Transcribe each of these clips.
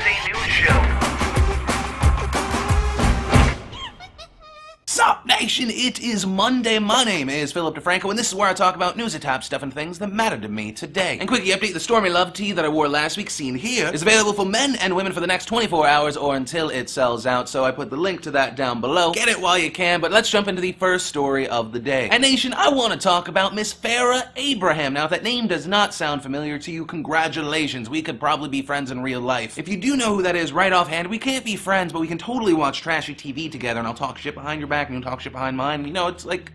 Tuesday news show. Sup, nation? It is Monday. My name is Philip DeFranco, and this is where I talk about news, top stuff, and things that matter to me today. And quickie update, the Stormy Love tee that I wore last week, seen here, is available for men and women for the next 24 hours or until it sells out, so I put the link to that down below. Get it while you can, but let's jump into the first story of the day. And nation, I want to talk about Miss Farrah Abraham. Now, if that name does not sound familiar to you, congratulations. We could probably be friends in real life. If you do know who that is right offhand, we can't be friends, but we can totally watch trashy TV together, and I'll talk shit behind your back, and you'll talk shit behind mine. You know, it's like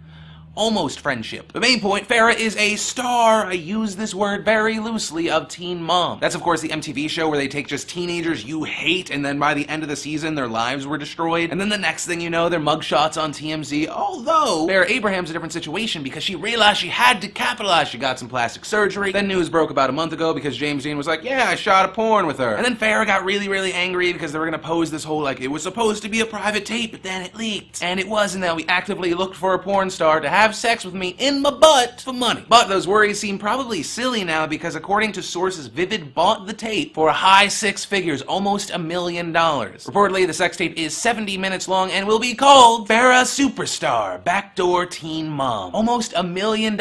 almost friendship. The main point, Farrah is a star, I use this word very loosely, of Teen Mom. That's of course the MTV show where they take just teenagers you hate, and then by the end of the season their lives were destroyed, and then the next thing you know they're mugshots on TMZ. Although Farrah Abraham's a different situation because she realized she had to capitalize. She got some plastic surgery. Then news broke about a month ago because James Dean was like, yeah, I shot a porn with her. And then Farrah got really angry because they were gonna pose this whole like it was supposed to be a private tape, but then it leaked. And it wasn't that. We actively looked for a porn star to have sex with me in my butt for money. But those worries seem probably silly now because according to sources, Vivid bought the tape for a high six figures, almost $1 million. Reportedly, the sex tape is 70 minutes long and will be called Farrah Superstar Backdoor Teen Mom. Almost $1 million.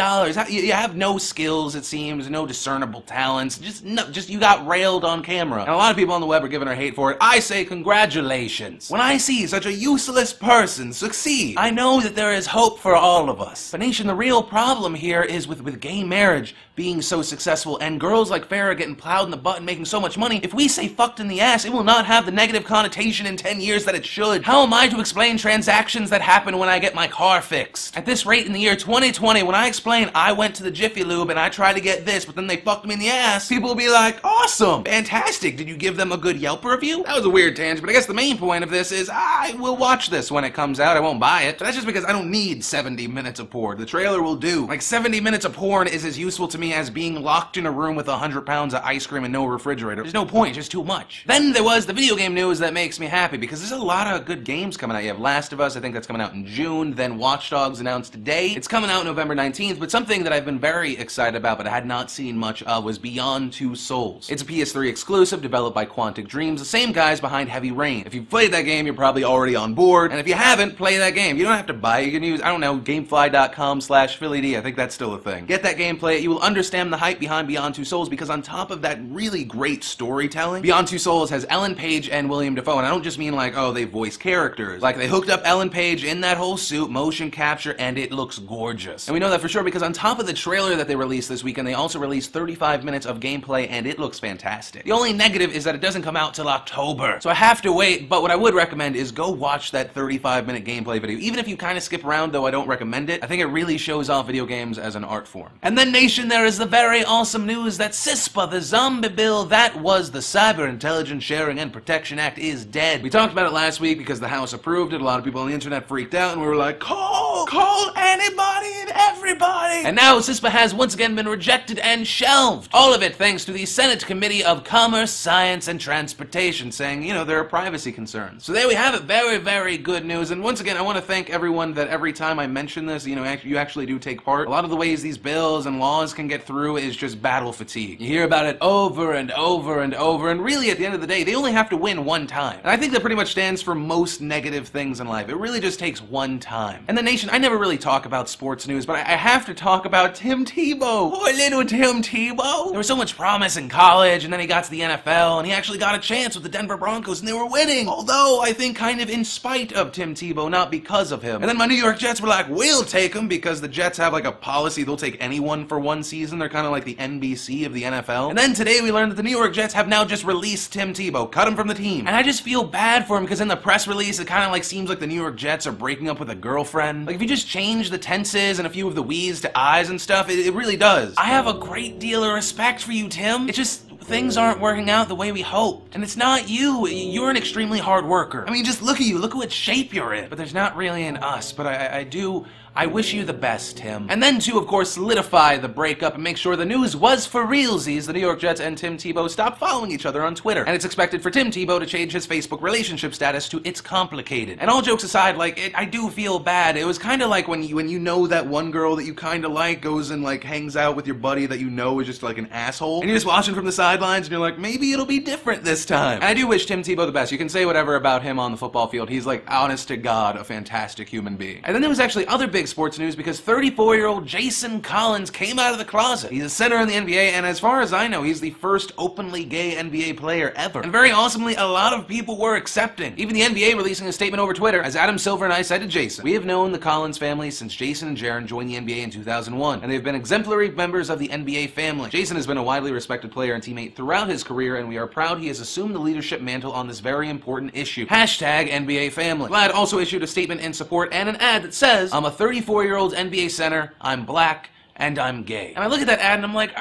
You have no skills, it seems, no discernible talents. Just you got railed on camera. And a lot of people on the web are giving her hate for it. I say congratulations. When I see such a useless person succeed, I know that there is hope for all of us. But nation, the real problem here is with gay marriage being so successful and girls like Farrah getting plowed in the butt and making so much money. If we say fucked in the ass, it will not have the negative connotation in 10 years that it should. How am I to explain transactions that happen when I get my car fixed? At this rate in the year 2020, when I explain I went to the Jiffy Lube and I tried to get this, but then they fucked me in the ass, people will be like, awesome, fantastic, did you give them a good Yelp review? That was a weird tangent, but I guess the main point of this is I will watch this when it comes out. I won't buy it, but that's just because I don't need 70 minutes of porn. The trailer will do. Like 70 minutes of porn is as useful to me as being locked in a room with 100 pounds of ice cream and no refrigerator. There's no point, it's just too much. Then there was the video game news that makes me happy because there's a lot of good games coming out. You have Last of Us, I think that's coming out in June, then Watch Dogs announced today. It's coming out November 19th, but something that I've been very excited about but I had not seen much of was Beyond Two Souls. It's a PS3 exclusive developed by Quantic Dreams, the same guys behind Heavy Rain. If you've played that game, you're probably already on board, and if you haven't, play that game. You don't have to buy it, you can use, I don't know, gamefly.com/PhillyD, I think that's still a thing. Get that game, play it, you will understand the hype behind Beyond Two Souls because on top of that really great storytelling, Beyond Two Souls has Ellen Page and William Dafoe, and I don't just mean like, oh, they voice characters. Like, they hooked up Ellen Page in that whole suit, motion capture, and it looks gorgeous. And we know that for sure because on top of the trailer that they released this weekend, they also released 35 minutes of gameplay, and it looks fantastic. The only negative is that it doesn't come out till October, so I have to wait, but what I would recommend is go watch that 35-minute gameplay video. Even if you kind of skip around, though I don't recommend it, I think it really shows off video games as an art form. And then, nation, there is the very awesome news that CISPA, the zombie bill that was the Cyber Intelligence Sharing and Protection Act, is dead. We talked about it last week because the House approved it. A lot of people on the internet freaked out, and we were like, call anybody and everybody. And now CISPA has once again been rejected and shelved. All of it thanks to the Senate Committee of Commerce, Science, and Transportation, saying, you know, there are privacy concerns. So there we have it. Very good news. And once again, I want to thank everyone that every time I mention this, you know, you actually do take part. A lot of the ways these bills and laws can get through is just battle fatigue. You hear about it over and over and over, and really at the end of the day, they only have to win one time. And I think that pretty much stands for most negative things in life. It really just takes one time. And the nation, I never really talk about sports news, but I have to talk about Tim Tebow. Poor little Tim Tebow. There was so much promise in college, and then he got to the NFL, and he actually got a chance with the Denver Broncos, and they were winning. Although, I think kind of in spite of Tim Tebow, not because of him. And then my New York Jets were like, we'll take him, because the Jets have like a policy, they'll take anyone for one season. They're kind of like the NBC of the NFL. And then today we learned that the New York Jets have now just released Tim Tebow, cut him from the team. And I just feel bad for him because in the press release, it kind of like seems like the New York Jets are breaking up with a girlfriend. Like if you just change the tenses and a few of the we's to I's and stuff, it really does. I have a great deal of respect for you, Tim. It's just things aren't working out the way we hoped. And it's not you. You're an extremely hard worker. I mean, just look at you. Look at what shape you're in. But there's not really an us. But I I wish you the best, Tim. And then to, of course, solidify the breakup and make sure the news was for realsies, the New York Jets and Tim Tebow stopped following each other on Twitter. And it's expected for Tim Tebow to change his Facebook relationship status to "It's complicated." And all jokes aside, like, I do feel bad. It was kind of like when you know that one girl that you kind of like goes and, like, hangs out with your buddy that you know is just, like, an asshole. And you're just watching from the sidelines and you're like, maybe it'll be different this time. And I do wish Tim Tebow the best. You can say whatever about him on the football field. He's, like, honest to God, a fantastic human being. And then there was actually other big sports news because 34-year-old Jason Collins came out of the closet. He's a center in the NBA, and as far as I know, he's the first openly gay NBA player ever. And very awesomely, a lot of people were accepting. Even the NBA releasing a statement over Twitter, as Adam Silver and I said to Jason, "We have known the Collins family since Jason and Jaren joined the NBA in 2001, and they've been exemplary members of the NBA family. Jason has been a widely respected player and teammate throughout his career, and we are proud he has assumed the leadership mantle on this very important issue. Hashtag NBA family." Vlad also issued a statement in support and an ad that says, "I'm a 34-year-old NBA center, I'm black, and I'm gay." And I look at that ad and I'm like,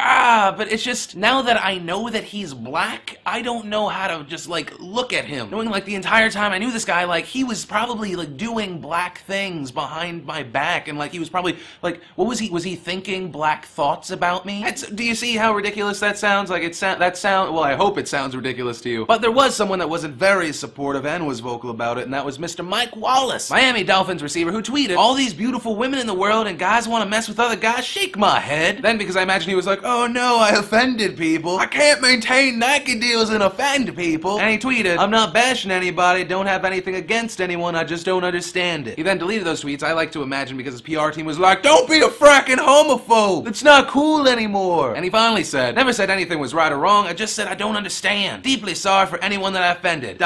but it's just, now that I know that he's black, I don't know how to just, like, look at him. Knowing, like, the entire time I knew this guy, like, he was probably, like, doing black things behind my back, and, like, he was probably, like, what was he thinking black thoughts about me? Do you see how ridiculous that sounds? Like, well, I hope it sounds ridiculous to you. But there was someone that wasn't very supportive and was vocal about it, and that was Mr. Mike Wallace, Miami Dolphins receiver, who tweeted, "All these beautiful women in the world and guys want to mess with other guys, shake my head." Then, because I imagine he was like, "Oh no, I offended people. I can't maintain Nike deals and offend people." And he tweeted, "I'm not bashing anybody, don't have anything against anyone, I just don't understand it." He then deleted those tweets, I like to imagine, because his PR team was like, "Don't be a fracking homophobe. It's not cool anymore." And he finally said, "Never said anything was right or wrong, I just said I don't understand. Deeply sorry for anyone that I offended, ...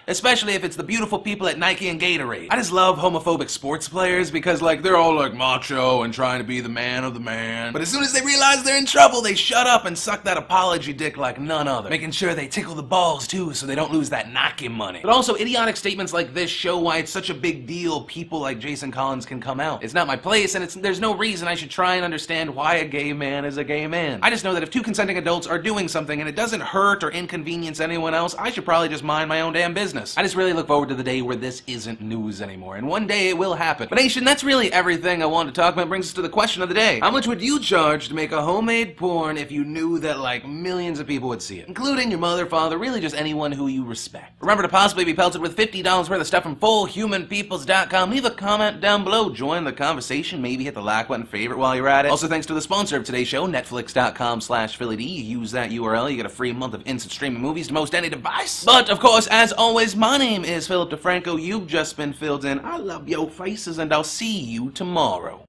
especially if it's the beautiful people at Nike and Gatorade." I just love homophobic sports players because, like, they're all, like, macho and trying to be the man of the man. But as soon as they realize they're in trouble, they shut up and suck that apology dick like none other. Making sure they tickle the balls, too, so they don't lose that Nike money. But also, idiotic statements like this show why it's such a big deal people like Jason Collins can come out. It's not my place, and there's no reason I should try and understand why a gay man is a gay man. I just know that if two consenting adults are doing something and it doesn't hurt or inconvenience anyone else, I should probably just mind my own damn business. I just really look forward to the day where this isn't news anymore, and one day it will happen. But nation, that's really everything I wanted to talk about. Brings us to the question of the day. How much would you charge to make a homemade porn if you knew that, like, millions of people would see it? Including your mother, father, really just anyone who you respect. Remember to possibly be pelted with $50 worth of stuff from FullHumanPeoples.com. Leave a comment down below, join the conversation, maybe hit the like button, favorite while you're at it. Also, thanks to the sponsor of today's show, Netflix.com/PhillyD. You use that URL, you get a free month of instant streaming movies to most any device. But, of course, as always, my name is Philip DeFranco. You've just been filled in. I love your faces, and I'll see you tomorrow.